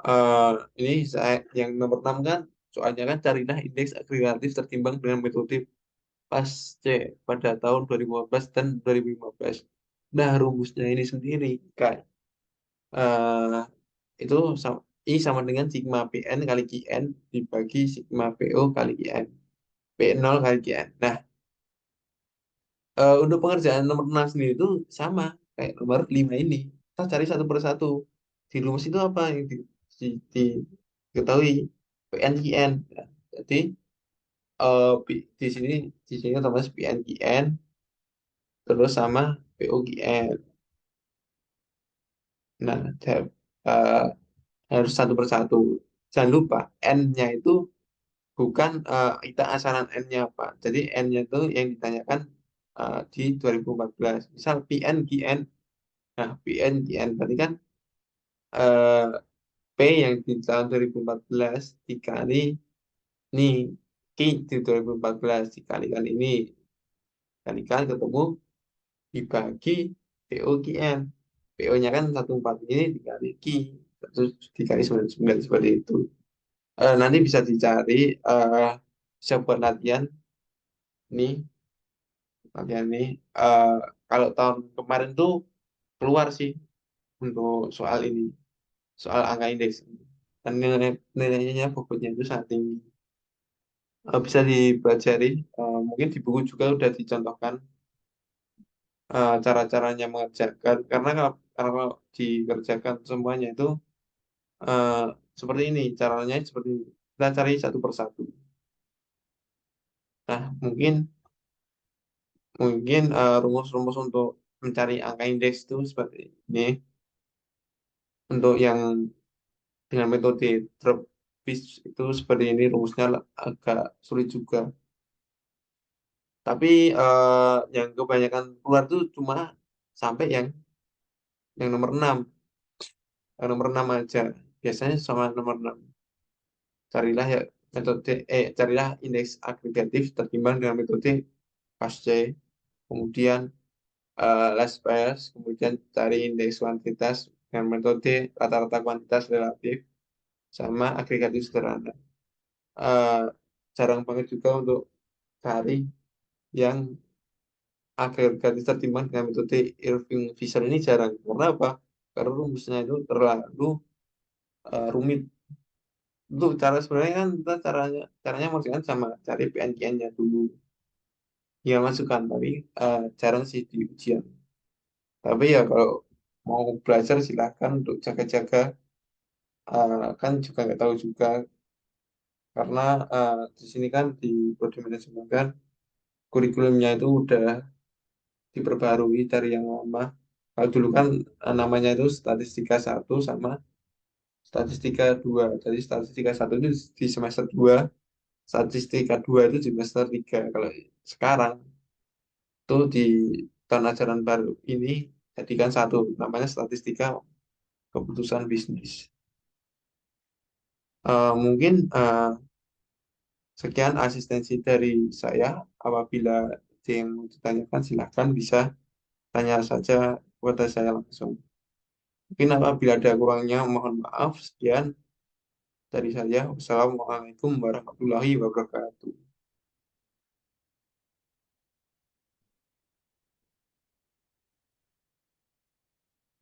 Eh, ini saya yang nomor 6 kan, soalnya kan carilah indeks agregatif tertimbang dengan metode pas C pada tahun 2015 dan 2015. Nah, rumusnya ini sendiri, Kak. eh, itu sama, I sama dengan sigma PN kali QN dibagi sigma PO kali QN. P0 kali QN. Nah, untuk pengerjaan nomor 6 sendiri itu sama kayak nomor 5 ini. Kita cari satu persatu. Di rumus itu apa yang diketahui? PN QN. Nah, jadi di sini otomatis PN QN terus sama POGN. Nah, eh, harus satu persatu. Jangan lupa N-nya itu bukan kita asalan N-nya apa. Jadi N-nya itu yang ditanyakan di 2014. Misal PN, GN. Nah, PN, GN berarti kan eh, P yang di tahun 2014 dikali ini, Q di 2014 dikalikan ini, kalikan ketemu dibagi PO, GN. PO-nya kan 14 ini dikali Q, terus dikali 99 seperti itu. Nanti bisa dicari, bisa buat latihan nih, latihan nih. Eh, Kalau tahun kemarin tuh keluar sih untuk soal ini, soal angka indeks. Dan nilainya bobotnya itu sangat tinggi. Bisa dipelajari, mungkin di buku juga udah dicontohkan cara-caranya mengerjakan. Karena kalau dikerjakan semuanya itu eh, seperti ini, caranya seperti ini. Kita cari satu persatu. Nah, mungkin mungkin rumus-rumus untuk mencari angka indeks itu seperti ini. Untuk yang dengan metode drop fish itu seperti ini rumusnya agak sulit juga. Tapi yang kebanyakan keluar tuh cuma sampai yang nomor 6, yang nomor 6 aja. Biasanya sama nomor 6. Carilah ya carilah indeks agregatif tertimbang dengan metode PASC. Kemudian last price, kemudian cari indeks kuantitas dengan metode rata-rata kuantitas relatif sama agregatif sederhana. Eh, Jarang banget juga untuk cari yang agregatif tertimbang dengan metode Irving Fisher ini jarang. Karena apa? Karena rumusnya itu terlalu rumit. Untuk cara sebenarnya kan kita caranya caranya maksudnya sama cari PNKN-nya dulu. Ya masukkan, tapi jarang sih di ujian. Tapi ya kalau mau belajar silahkan untuk jaga-jaga. Kan juga nggak tahu juga karena di sini kan di prodi manajemen kan kurikulumnya itu udah diperbarui dari yang lama. Kalau dulu kan namanya itu statistika satu sama statistika dua. Jadi statistika satu itu di semester 2, statistika 2 itu di semester 3. Kalau sekarang itu di tahun ajaran baru ini jadikan satu, namanya statistika keputusan bisnis. Mungkin sekian asistensi dari saya. Apabila ada yang mau ditanyakan, silahkan bisa tanya saja kepada saya langsung. Mungkin apabila ada kurangnya, mohon maaf. Sekian dari saya. Wassalamualaikum warahmatullahi wabarakatuh.